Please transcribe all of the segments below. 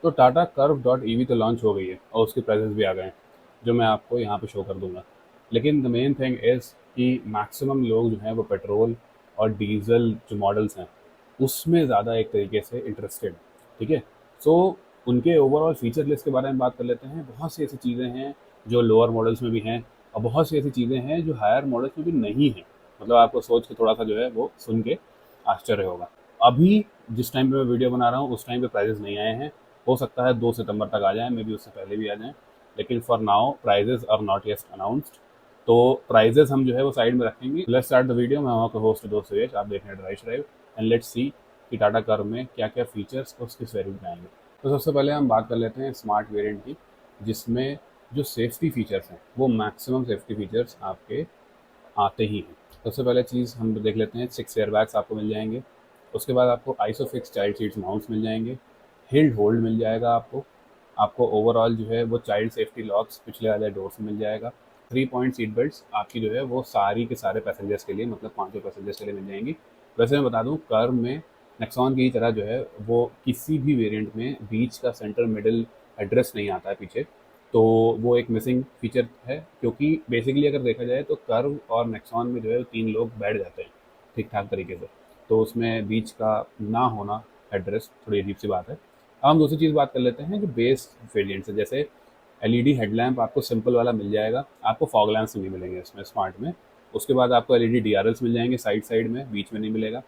तो Tata curve dot EV तो launch हो गई है और उसके प्राइसेस भी आ गए हैं, जो मैं आपको यहाँ पे शो कर दूंगा। लेकिन द मेन थिंग इज़ कि मैक्सिमम लोग जो हैं वो पेट्रोल और डीजल जो मॉडल्स हैं उसमें ज़्यादा एक तरीके से इंटरेस्टेड है। ठीक है, सो उनके ओवरऑल फीचर लिस्ट के बारे में बात कर लेते हैं। बहुत सी ऐसी चीज़ें हैं जो लोअर मॉडल्स में भी हैं और बहुत सी ऐसी चीज़ें हैं जो हायर मॉडल्स में भी नहीं हैं। मतलब आपको सोच के थोड़ा सा जो है वो सुन के आश्चर्य होगा। अभी जिस टाइम पे मैं वीडियो बना रहा हूँ उस टाइम पे प्राइजेस नहीं आए हैं। हो सकता है 2 सितंबर तक आ जाए, मे बी उससे पहले भी आ जाएं। लेकिन for now prices are not yet announced. तो प्राइजेस हम जो है वो साइड में रखेंगे। Let's start the video. मैं आपका होस्ट दोस्त सुरेश, आप देख रहे हैं drive drive, and let's see कि टाटा कर्व में क्या क्या फीचर्स और किस वेरिएंट में आएंगे। तो सबसे पहले हम बात कर लेते हैं स्मार्ट वेरिएंट की, जिसमें जो सेफ्टी फीचर्स हैं वो मैक्सिमम सेफ्टी फीचर्स आपके आते ही हैं। सबसे पहले चीज़ हम देख लेते हैं, 6 एयरबैग्स आपको मिल जाएंगे। उसके बाद आपको आइसोफिक्स चाइल्ड सीट्स माउंट्स मिल जाएंगे। हिल्ड होल्ड मिल जाएगा आपको। आपको ओवरऑल जो है वो चाइल्ड सेफ्टी लॉक्स पिछले वाले डोर से मिल जाएगा। 3 पॉइंट सीट बेल्ट्स आपकी जो है वो सारी के सारे पैसेंजर्स के लिए, मतलब पाँचों पैसेंजर्स के लिए मिल जाएंगी। वैसे मैं बता दूं, कर्व में नेक्सॉन की तरह जो है वो किसी भी वेरिएंट में बीच का सेंटर मिडिल एड्रेस नहीं आता है पीछे। तो वो एक मिसिंग फीचर है, क्योंकि बेसिकली अगर देखा जाए तो कर्व और नेक्सॉन में जो है 3 लोग बैठ जाते हैं ठीक ठाक तरीके से। तो उसमें बीच का ना होना एड्रेस थोड़ी अजीब सी बात है। अब हम दूसरी चीज़ बात कर लेते हैं जो बेस वेरिएंट है। जैसे एलईडी हेडलैम्प आपको सिंपल वाला मिल जाएगा, आपको फॉग लैंप्स नहीं मिलेंगे इसमें स्मार्ट में। उसके बाद आपको एलईडी डीआरएल्स मिल जाएंगे साइड साइड में, बीच में नहीं मिलेगा।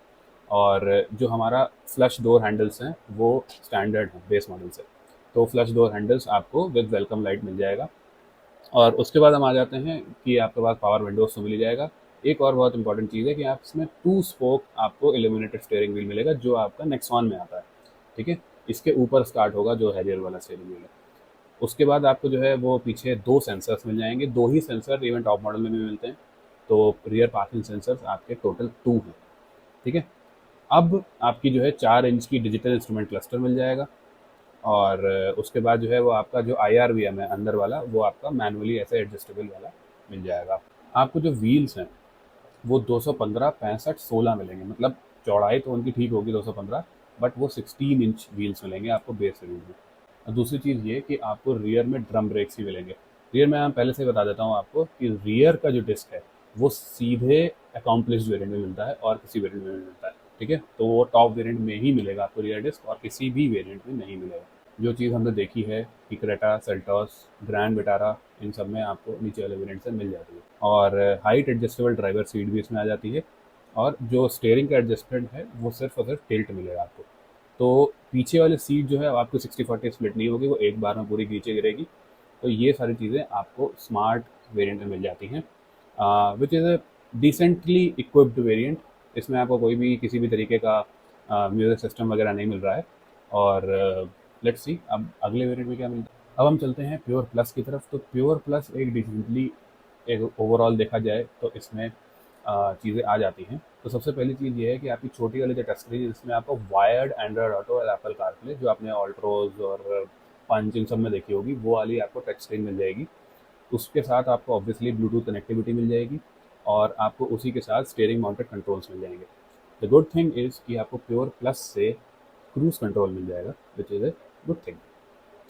और जो हमारा फ्लश डोर हैंडल्स हैं वो स्टैंडर्ड हैं बेस मॉडल से। तो फ्लश डोर हैंडल्स आपको विद वेलकम लाइट मिल जाएगा। और उसके बाद हम आ जाते हैं कि आपके पास पावर विंडोज तो मिल ही जाएगा। एक और बहुत इंपॉर्टेंट चीज़ है कि आप इसमें 2 स्पोक आपको इल्यूमिनेटेड स्टीयरिंग व्हील मिलेगा, जो आपका नेक्सॉन में आता है। ठीक है, इसके ऊपर स्टार्ट होगा जो हैरियर वाला स्टीयरिंग व्हील है। उसके बाद आपको जो है वो पीछे 2 सेंसर्स मिल जाएंगे। 2 ही सेंसर इवन टॉप मॉडल में भी मिलते हैं। तो रियर पार्किंग सेंसर्स आपके टोटल 2 हैं। ठीक है, अब आपकी जो है 4 इंच की डिजिटल इंस्ट्रूमेंट क्लस्टर मिल जाएगा। और उसके बाद जो है वो आपका जो IRVM है अंदर वाला, वो आपका मैनुअली ऐसे एडजस्टेबल वाला मिल जाएगा। आपको जो व्हील्स हैं वो 215, 65, 16 मिलेंगे। मतलब चौड़ाई तो उनकी ठीक होगी 215, बट वो 16 इंच व्हील्स मिलेंगे आपको बेस वेरिएंट में। और दूसरी चीज़ ये कि आपको रियर में ड्रम ब्रेक्स ही मिलेंगे। रियर में मैं पहले से ही बता देता हूँ आपको कि रियर का जो डिस्क है वो सीधे अकॉम्प्लिश्ड वेरिएंट में मिलता है और किसी वेरिएंट में नहीं मिलता है। ठीक है, तो वो टॉप वेरिएंट में ही मिलेगा आपको रियर डिस्क, और किसी भी वेरिएंट में नहीं मिलेगा। जो चीज़ हमने देखी है कि क्रेटा, सेल्टॉस, ग्रैंड विटारा, इन सब में आपको नीचे वाले वेरिएंट से मिल जाती है। और हाइट एडजस्टेबल ड्राइवर सीट भी इसमें आ जाती है। और जो स्टेयरिंग का एडजस्टमेंट है वो सिर्फ और सिर्फ टिल्ट मिलेगा आपको। तो पीछे वाली सीट जो है आपको 60-40 स्प्लिट नहीं होगी, वो एक बार में पूरी नीचे गिरेगी। तो ये सारी चीज़ें आपको स्मार्ट वेरिएंट में मिल जाती हैं, which is a decently equipped variant. इसमें आपको कोई भी किसी भी तरीके का म्यूज़िक सिस्टम वगैरह नहीं मिल रहा है। और लेट्स सी अब अगले वेरिएंट में क्या मिलता है। अब हम चलते हैं प्योर प्लस की तरफ। तो प्योर प्लस एक डिसेंटली, एक ओवरऑल देखा जाए तो इसमें चीज़ें आ जाती हैं। तो सबसे पहली चीज़ ये है कि आपकी छोटी वाली जो टच स्क्रीन है जिसमें आपको वायर्ड एंड्रॉयड ऑटो और एप्पल कारप्ले, जो आपने ऑल्ट्रोज और पंच इन सब में देखी होगी, वो वाली आपको टच स्क्रीन मिल जाएगी। उसके साथ आपको ऑब्वियसली ब्लूटूथ कनेक्टिविटी मिल जाएगी। और आपको उसी के साथ स्टीयरिंग माउंटेड कंट्रोल्स मिल जाएंगे। द गुड थिंग इज़ कि आपको प्योर प्लस से क्रूज कंट्रोल मिल जाएगा, which is a good thing.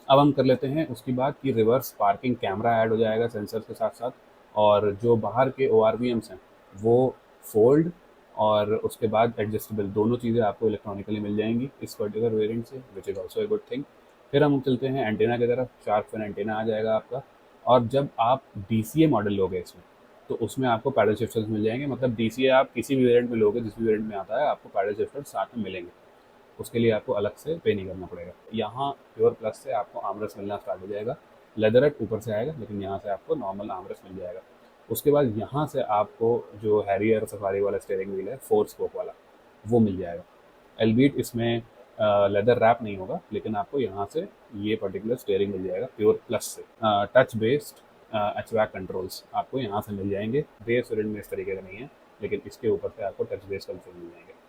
अब हम कर लेते हैं उसकी बात कि रिवर्स पार्किंग कैमरा ऐड हो जाएगा सेंसर्स के साथ साथ। और जो बाहर के ORVMs हैं वो फोल्ड और उसके बाद एडजस्टेबल, दोनों चीज़ें आपको इलेक्ट्रॉनिकली मिल जाएंगी इस पर्टिकुलर वेरिएंट से, which is also a good thing. फिर हम चलते हैं एंटेना की तरफ। शार्क फिन एंटेना आ जाएगा आपका। और जब आप DCA मॉडल लोगे इसमें, तो उसमें आपको पैडल शिफ्टर्स मिल जाएंगे। मतलब DCA आप किसी भी वेरिएंट में लोगे, जिस भी वेरिएंट में आता है, आपको पैडल शिफ्टर्स साथ में मिलेंगे। उसके लिए आपको अलग से पे नहीं करना पड़ेगा। यहाँ प्योर प्लस से आपको आर्मरेस्ट मिलना स्टार्ट हो जाएगा। लेदरेट ऊपर से आएगा, लेकिन यहाँ से आपको नॉर्मल आर्मरेस्ट मिल जाएगा। उसके बाद यहाँ से आपको जो हैरियर सफारी वाला स्टीयरिंग व्हील है 4 स्पोक वाला, वो मिल जाएगा। एलबीट इसमें लेदर रैप नहीं होगा, लेकिन आपको यहाँ से ये पर्टिकुलर स्टीयरिंग मिल जाएगा प्योर प्लस से। टच बेस्ड HVAC कंट्रोल्स आपको यहाँ से मिल जाएंगे। बेस वेरिएंट में इस तरीके का नहीं है, लेकिन इसके ऊपर से आपको टच बेस्ड कंट्रोल मिल जाएंगे।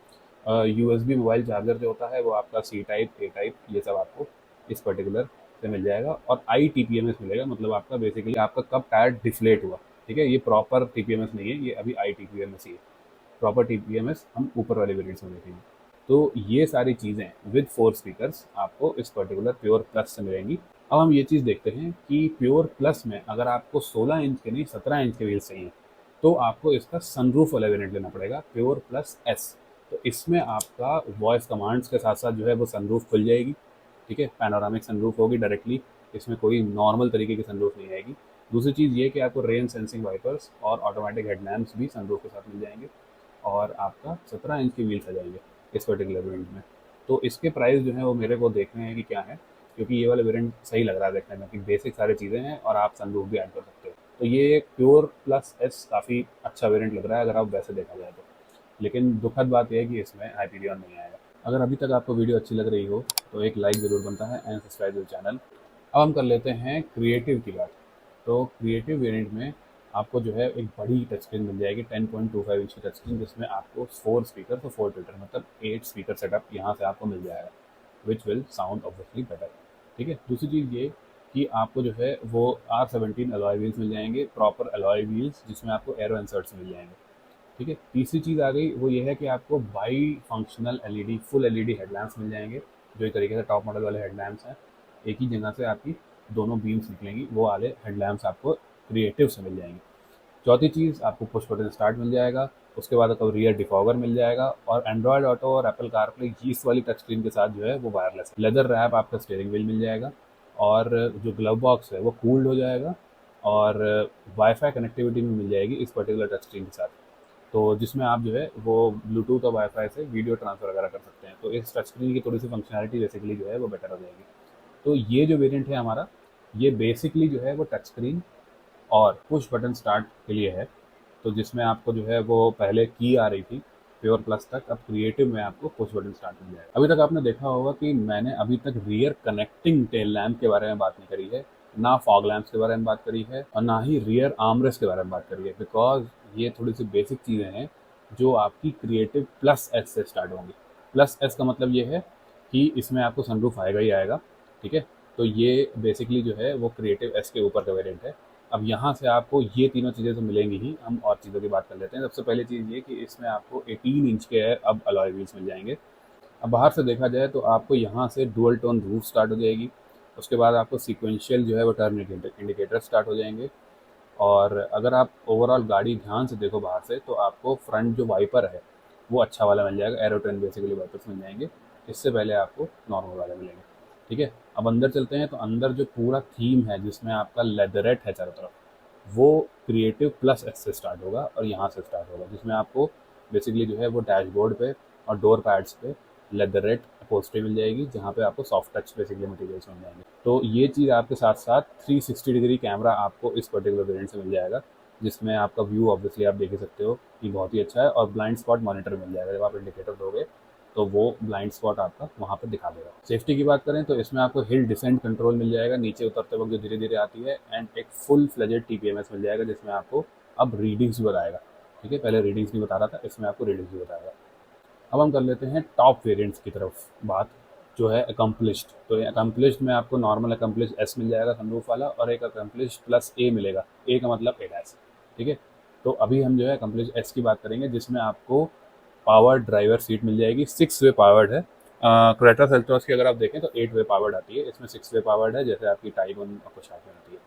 USB मोबाइल चार्जर जो होता है वो आपका C टाइप, A टाइप, ये सब आपको इस पर्टिकुलर से मिल जाएगा। और ITPMS मिलेगा, मतलब आपका बेसिकली आपका कब टायर डिफ्लेट हुआ। ठीक है, ये प्रॉपर TPMS नहीं है, ये अभी ITPMS ही है। प्रॉपर TPMS हम ऊपर वाले वेरिएंट्स में देखेंगे। तो ये सारी चीज़ें विद 4 स्पीकर्स आपको इस पर्टिकुलर प्योर प्लस से मिलेंगी। अब हम ये चीज़ देखते हैं कि प्योर प्लस में अगर आपको 16 इंच के नहीं 17 इंच के व्हील्स चाहिए, तो आपको इसका सनरूफ वाला वेरिएंट लेना पड़ेगा, प्योर प्लस एस। तो इसमें आपका वॉइस कमांड्स के साथ साथ जो है वो सनरूफ खुल जाएगी, ठीक है, पैनोरामिक सनरूफ होगी डायरेक्टली, इसमें कोई नॉर्मल तरीके की सनरूफ नहीं आएगी। दूसरी चीज़ ये कि आपको रेन सेंसिंग वाइपर्स और ऑटोमेटिक हेडलैम्प्स भी सनरूफ के साथ मिल जाएंगे, और आपका 17 इंच की व्हील्स आ जाएंगे इस पर्टिकुलर वेरिएंट में। तो इसके प्राइस जो है वो मेरे को देखने हैं कि क्या है, क्योंकि ये वाला वेरिएंट सही लग रहा है देखने में कि बेसिक सारी चीज़ें हैं और आप सनरूफ भी ऐड कर सकते हो। तो ये प्योर प्लस एस काफ़ी अच्छा वेरिएंट लग रहा है अगर आप वैसे देखा जाए तो। लेकिन दुखद बात यह है कि इसमें हाइपीरियन नहीं आएगा। अगर अभी तक आपको वीडियो अच्छी लग रही हो तो एक लाइक ज़रूर बनता है एंड सब्सक्राइब टू चैनल। अब हम कर लेते हैं क्रिएटिव की बात। तो क्रिएटिव वेरिएंट में आपको जो है एक बड़ी टच स्क्रीन मिल जाएगी, 10.25 इंच की टच स्क्रीन, जिसमें आपको 4 स्पीकर तो 4 ट्विटर मतलब 8 स्पीकर सेटअप यहाँ से आपको मिल जाएगा, which will sound obviously better. ठीक है, दूसरी चीज़ ये कि आपको जो है वो R17 अलॉय व्हील्स मिल जाएंगे, प्रॉपर अलॉय व्हील्स जिसमें आपको एरो इंसर्ट्स मिल जाएंगे। ठीक है, तीसरी चीज़ आ गई वो ये है कि आपको bifunctional LED full LED headlamps मिल जाएंगे, जो एक तरीके से टॉप मॉडल वाले हेडलैम्प्स हैं। एक ही जगह से आपकी दोनों बीम्स निकलेंगी, वो वाले हेडलैम्प्स आपको क्रिएटिव से मिल जाएंगे। चौथी चीज़ आपको पुश बटन स्टार्ट मिल जाएगा, उसके बाद आपको रियर डिफॉगर मिल जाएगा, और एंड्रॉयड ऑटो और एप्पल कारप्ले इस वाली टच स्क्रीन के साथ जो है वो वायरलेस लेदर रैप आपका स्टीयरिंग व्हील मिल जाएगा, और जो ग्लव बॉक्स है वो कूल्ड हो जाएगा, और वाईफाई कनेक्टिविटी भी मिल जाएगी इस पर्टिकुलर टच स्क्रीन के साथ। तो जिसमें आप जो है वो ब्लूटूथ और वाईफाई से वीडियो ट्रांसफर वगैरह कर सकते हैं। तो इस टच स्क्रीन की थोड़ी सी फंक्शनैलिटी बेसिकली जो है वो बेटर हो जाएगी। तो ये जो वेरिएंट है हमारा, ये बेसिकली जो है वो टच स्क्रीन और पुश बटन स्टार्ट के लिए है। तो जिसमें आपको जो है वो पहले की आ रही थी प्योर प्लस तक, अब क्रिएटिव में आपको पुश बटन स्टार्ट मिल जाएगा। अभी तक आपने देखा होगा कि मैंने अभी तक रियर कनेक्टिंग टेल लैम्प के बारे में बात नहीं करी है, ना फॉग लैम्प्स के बारे में बात करी है, और ना ही रियर आर्मरेस्ट के बारे में बात करी है, बिकॉज ये थोड़ी सी बेसिक चीज़ें हैं जो आपकी क्रिएटिव प्लस एस से स्टार्ट होंगी। प्लस एस का मतलब ये है कि इसमें आपको सनरूफ आएगा ही आएगा। ठीक है, तो ये बेसिकली जो है वो क्रिएटिव एस के ऊपर का वेरिएंट है। अब यहाँ से आपको ये तीनों चीज़ें तो मिलेंगी ही, हम और चीज़ों की बात कर लेते हैं। सबसे पहले चीज़ ये कि इसमें आपको 18 इंच के अब अलॉय व्हील्स मिल जाएंगे। अब बाहर से देखा जाए तो आपको यहाँ से डुअल टोन रूफ स्टार्ट हो जाएगी, उसके बाद आपको सीक्वेंशियल जो है वो टर्न इंडिकेटर स्टार्ट हो जाएंगे, और अगर आप ओवरऑल गाड़ी ध्यान से देखो बाहर से तो आपको फ्रंट जो वाइपर है वो अच्छा वाला मिल जाएगा, एरोटेन बेसिकली वाइपर्स मिल जाएंगे, इससे पहले आपको नॉर्मल वाले मिलेंगे। ठीक है, अब अंदर चलते हैं। तो अंदर जो पूरा थीम है जिसमें आपका लेदरेट है चारों तरफ, वो क्रिएटिव प्लस एस से स्टार्ट होगा और यहाँ से स्टार्ट होगा, जिसमें आपको बेसिकली जो है वो डैशबोर्ड पे और डोर पैड्स पे लेदरेट अपहोल्स्ट्री मिल जाएगी, जहाँ पे आपको सॉफ्ट टच बेसिकली मटेरियल्स मिल जाएंगे। तो ये चीज़ आपके साथ साथ 360 डिग्री कैमरा आपको इस पर्टिकुलर वेरिएंट से मिल जाएगा, जिसमें आपका व्यू ऑब्वियसली आप देख ही सकते हो कि बहुत ही अच्छा है, और ब्लाइंड स्पॉट मॉनिटर मिल जाएगा। जब आप इंडिकेटर दोगे तो वो ब्लाइंड स्पॉट आपका वहाँ पर दिखा देगा। सेफ्टी की बात करें तो इसमें आपको हिल डिसेंट कंट्रोल मिल जाएगा, नीचे उतरते वक्त जो धीरे धीरे आती है, एंड एक फुल फ्लेजेड टीपीएमएस मिल जाएगा, जिसमें आपको अब रीडिंग्स भी बताएगा। ठीक है, पहले रीडिंग्स नहीं बता रहा था, इसमें आपको रीडिंग्स भी बताएगा। अब हम कर लेते हैं टॉप वेरिएंट्स की तरफ बात, जो है अकम्पलिश्ड। तो अकम्पलिश्ड में आपको नॉर्मल अकम्पलिश्ड एस मिल जाएगा सनरूफ वाला, और एक अकम्पलिश्ड प्लस ए मिलेगा, ए का मतलब एडैस। ठीक है, तो अभी हम जो है अकम्पलिश्ड एस की बात करेंगे, जिसमें आपको पावर ड्राइवर सीट मिल जाएगी, 6 वे पावर्ड है। क्रेटा सेल्टॉस की अगर आप देखें तो 8 वे पावर्ड आती है, इसमें 6 वे पावर्ड है, जैसे आपकी टाइगन और कुछ आती है।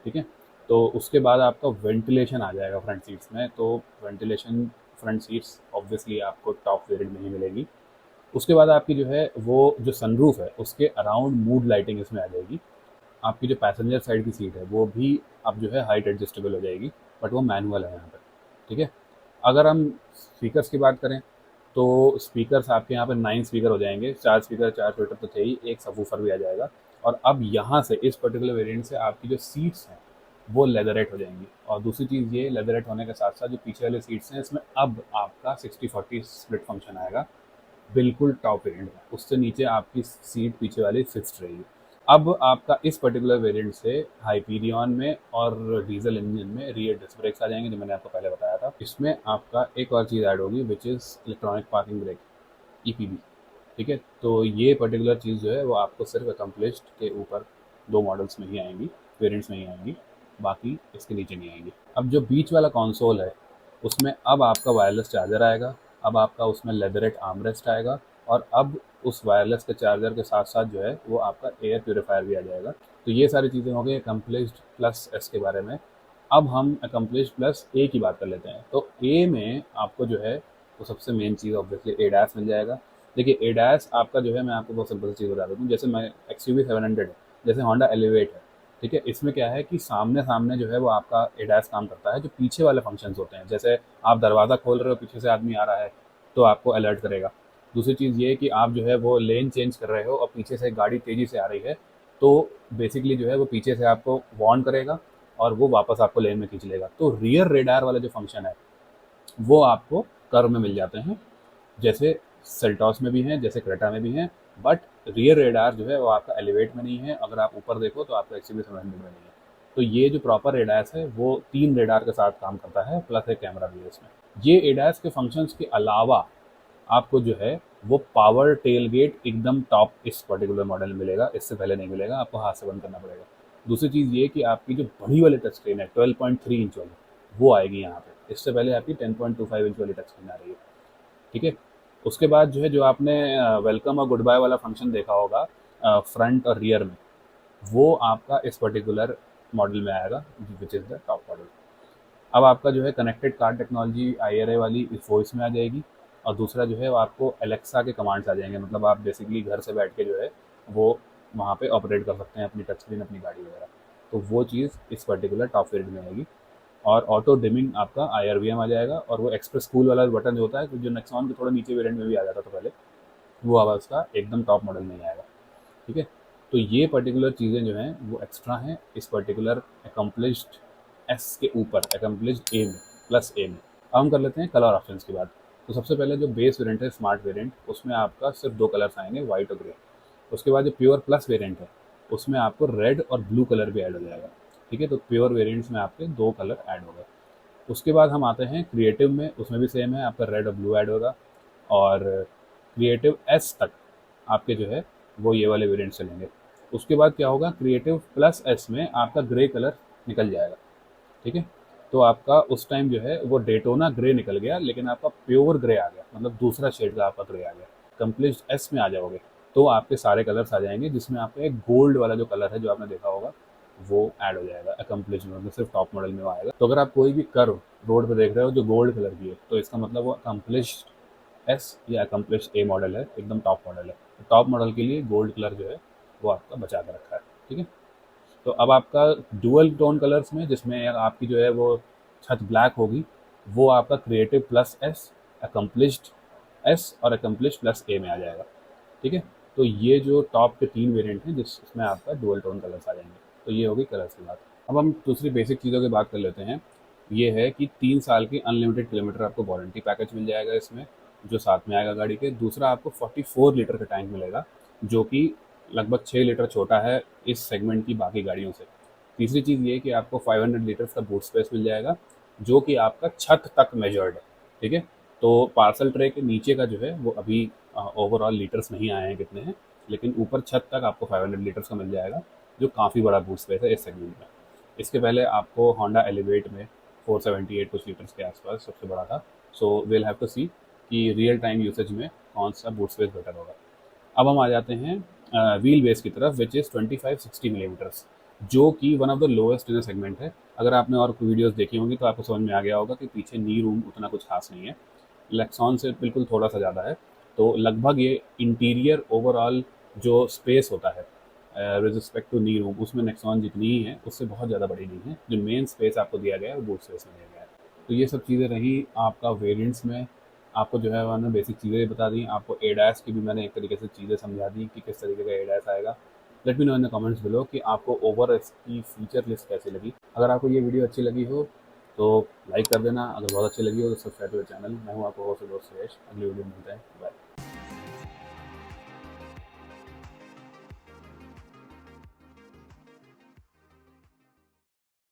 ठीक है, तो उसके बाद आपका वेंटिलेशन आ जाएगा फ्रंट सीट्स में। तो वेंटिलेशन फ्रंट सीट्स ऑब्वियसली आपको टॉप वेरिएंट में ही मिलेगी। उसके बाद आपकी जो है वो जो सनरूफ है उसके अराउंड मूड लाइटिंग इसमें आ जाएगी। आपकी जो पैसेंजर साइड की सीट है वो भी अब जो है हाइट एडजस्टेबल हो जाएगी, बट वो मैनुअल है यहाँ पर। ठीक है, अगर हम स्पीकर्स की बात करें तो स्पीकर्स आपके यहाँ पर 9 स्पीकर हो जाएंगे, 4 स्पीकर 4 ट्विटर तो थे ही, एक सबवूफर भी आ जाएगा। और अब यहाँ से इस पर्टिकुलर वेरिएंट से आपकी जो सीट्स हैं वो लेदरेट हो जाएंगी, और दूसरी चीज़ ये लेदरेट होने के साथ साथ जो पीछे वाले सीट्स हैं इसमें अब आपका 60-40 स्प्लिट फंक्शन आएगा, बिल्कुल टॉप वेरिएंट में। उससे नीचे आपकी सीट पीछे वाली फिक्स्ड रहेगी। अब आपका इस पर्टिकुलर वेरिएंट से हाइपीरियन में और डीजल इंजन में रियर डिस्क ब्रेक्स आ जाएंगे, जो मैंने आपको पहले बताया था। इसमें आपका एक और चीज़ ऐड होगी, which is electronic parking brake, EPB. ठीक है, तो ये पर्टिकुलर चीज़ जो है वो आपको सिर्फ अकम्पलिश्ड के ऊपर 2 मॉडल्स में ही आएंगी, वेरिएंट्स में ही आएंगी, बाकी इसके नीचे नहीं आएंगी। अब जो बीच वाला कंसोल है उसमें अब आपका वायरलेस चार्जर आएगा, अब आपका उसमें लेदरेट आर्मरेस्ट आएगा, और अब उस वायरलेस के चार्जर के साथ साथ जो है वो आपका एयर प्योरीफायर भी आ जाएगा। तो ये सारी चीज़ें हो गई अकम्प्लिश्ड प्लस एस के बारे में। अब हम अकम्प्लिश्ड प्लस ए की बात कर लेते हैं। तो ए में आपको जो है वो सबसे मेन चीज़ ऑब्वियसली एडास मिल जाएगा। देखिए एडास आपका जो है, मैं आपको बहुत सिंपल चीज़ बता देता हूँ। जैसे मैं XUV 700 है, जैसे होंडा एलिवेट है, ठीक है, इसमें क्या है कि सामने सामने जो है वो आपका एडास काम करता है। जो पीछे वाले फंक्शंस होते हैं, जैसे आप दरवाज़ा खोल रहे हो, पीछे से आदमी आ रहा है तो आपको अलर्ट करेगा। दूसरी चीज़ ये कि आप जो है वो लेन चेंज कर रहे हो और पीछे से गाड़ी तेज़ी से आ रही है, तो बेसिकली जो है वो पीछे से आपको वार्न करेगा और वो वापस आपको लेन में खींच लेगा। तो रियर रेडार वाला जो फंक्शन है वो आपको कर्व में मिल जाते हैं, जैसे सेल्टॉस में भी हैं, जैसे क्रेटा में भी हैं। बट रियर रेडार जो है वो आपका एलिवेट में नहीं है। अगर आप ऊपर देखो तो आपका XUV 700 में नहीं है। तो ये जो प्रॉपर एडास है वो 3 रेडार के साथ काम करता है, प्लस एक कैमरा भी है इसमें। ये एडास के फंक्शंस के अलावा आपको जो है वो पावर टेल गेट एकदम टॉप इस पर्टिकुलर मॉडल में मिलेगा, इससे पहले नहीं मिलेगा, आपको हाथ से बंद करना पड़ेगा। दूसरी चीज़ ये कि आपकी जो बड़ी वाली टच स्क्रीन है 12.3 इंच वाली, वो आएगी यहाँ पे। इससे पहले आपकी 10.25 इंच वाली टच स्क्रीन आ रही है, ठीक है। उसके बाद जो है, जो आपने वेलकम और गुड बाय वाला फंक्शन देखा होगा फ्रंट और रियर में, वो आपका इस पर्टिकुलर मॉडल में आएगा, which is the top model. अब आपका जो है कनेक्टेड कार टेक्नोलॉजी IRA वाली इस वॉइस में आ जाएगी। और दूसरा जो है वो आपको एलेक्सा के कमांड्स आ जाएंगे, मतलब आप बेसिकली घर से बैठ के जो है वो वहाँ पे ऑपरेट कर सकते हैं अपनी टच स्क्रीन, अपनी गाड़ी वगैरह। तो वो चीज़ इस पर्टिकुलर टॉप वेरिएंट में आएगी। और ऑटो डिमिंग आपका IRVM आ जाएगा। और वो एक्सप्रेस कूल वाला बटन जो होता है, जो नेक्सॉन के थोड़ा नीचे वेरिएंट में भी आ जाता था पहले, वो अब उसका एकदम टॉप मॉडल में ही आएगा, ठीक है। तो ये पर्टिकुलर चीज़ें जो हैं वो एक्स्ट्रा हैं इस पर्टिकुलर अकम्प्लिश्ड एस के ऊपर, अकम्प्लिश्ड ए में, प्लस ए में। अब हम कर लेते हैं कलर ऑप्शंस की बात। तो सबसे पहले जो बेस वेरिएंट है, स्मार्ट वेरिएंट, उसमें आपका सिर्फ 2 कलर्स आएंगे, वाइट और ग्रे। उसके बाद जो प्योर प्लस वेरिएंट है, उसमें आपको रेड और ब्लू कलर भी ऐड हो जाएगा, ठीक है। तो प्योर वेरिएंट्स में आपके 2 कलर ऐड हो गए। उसके बाद हम आते हैं क्रिएटिव में, उसमें भी सेम है, आपका रेड और ब्लू ऐड होगा। और क्रिएटिव एस तक आपके जो है वो ये वाले वेरिएंट चलेंगे। उसके बाद क्या होगा, क्रिएटिव प्लस एस में आपका ग्रे कलर निकल जाएगा, ठीक है। तो आपका उस टाइम जो है वो डेटोना ग्रे निकल गया, लेकिन आपका प्योर ग्रे आ गया, मतलब दूसरा शेड का आपका ग्रे आ गया। कंप्लीट एस में आ जाओगे तो आपके सारे कलर्स आ जाएंगे, जिसमें आपका एक गोल्ड वाला जो कलर है जो आपने देखा होगा वो ऐड हो जाएगा अकम्प्लिश में, मतलब सिर्फ टॉप मॉडल में वो आएगा। तो अगर आप कोई भी कर्व रोड पे देख रहे हो जो गोल्ड कलर की है, तो इसका मतलब वो अकम्प्लिश्ड एस या अकम्प्लिश्ड ए मॉडल है, एकदम टॉप मॉडल है। तो टॉप मॉडल के लिए गोल्ड कलर जो है वो आपका बचा कर रखा है, ठीक है। तो अब आपका डुअल टोन कलर्स में, जिसमें आपकी जो है वो छत ब्लैक होगी, वो आपका creative plus S, accomplished S और अकम्प्लिश्ड प्लस ए में आ जाएगा, ठीक है। तो ये जो टॉप के 3 वेरिएंट हैं जिसमें आपका डुअल टोन कलर्स आ जाएंगे। तो ये होगी कलर्स की बात। अब हम दूसरी बेसिक चीज़ों की बात कर लेते हैं। ये है कि 3 साल की अनलिमिटेड किलोमीटर आपको वारंटी पैकेज मिल जाएगा इसमें, जो साथ में आएगा गाड़ी के। दूसरा आपको 44 लीटर का टैंक मिलेगा, जो कि लगभग 6 लीटर छोटा है इस सेगमेंट की बाकी गाड़ियों से। तीसरी चीज़ ये कि आपको 500 लीटर्स का बूट स्पेस मिल जाएगा, जो कि आपका छत तक मेजर्ड है, ठीक है। तो पार्सल ट्रे के नीचे का जो है वो अभी ओवरऑल लीटर्स नहीं आए हैं कितने हैं, लेकिन ऊपर छत तक आपको 500 लीटर्स का मिल जाएगा, जो काफ़ी बड़ा बूट स्पेस है इस सेगमेंट में। इसके पहले आपको होंडा एलिवेट में 478 कुछ लीटर्स के आसपास सबसे बड़ा था। सो विल हैव टू सी कि रियल टाइम यूसेज में कौन सा बूट स्पेस बेटर होगा। अब हम आ जाते हैं व्हील बेस की तरफ, विच इज़ 2560 मिलीमीटर्स, जो कि one of the lowest in the segment है। अगर आपने और वीडियोस देखी होंगी तो आपको समझ में आ गया होगा कि पीछे नी रूम उतना कुछ खास नहीं है, लेक्सॉन से बिल्कुल थोड़ा सा ज़्यादा है। तो लगभग ये इंटीरियर ओवरऑल जो स्पेस होता है with respect to knee room, उसमें नेक्सॉन जितनी ही है उससे बहुत ज़्यादा बड़ी नहीं है। जो मेन स्पेस आपको दिया गया है वो बूट स्पेस में दिया गया है। तो ये सब चीज़ें रही आपका वेरिएंट्स में। आपको जो है मैंने बेसिक चीज़ें बता दी, आपको एडास की भी मैंने एक तरीके से चीज़ें समझा दी कि किस तरीके का एडास आएगा। Let me know in the comments below कि आपको ओवर इसकी फीचर लिस्ट कैसी लगी। अगर आपको ये वीडियो अच्छी लगी हो तो लाइक कर देना, अगर बहुत अच्छी लगी हो तो सब्सक्राइब टू द चैनल। मैं हूँ आपका होस्ट दोस्त सुरेश। अगली वीडियो में मिलते हैं, बाय।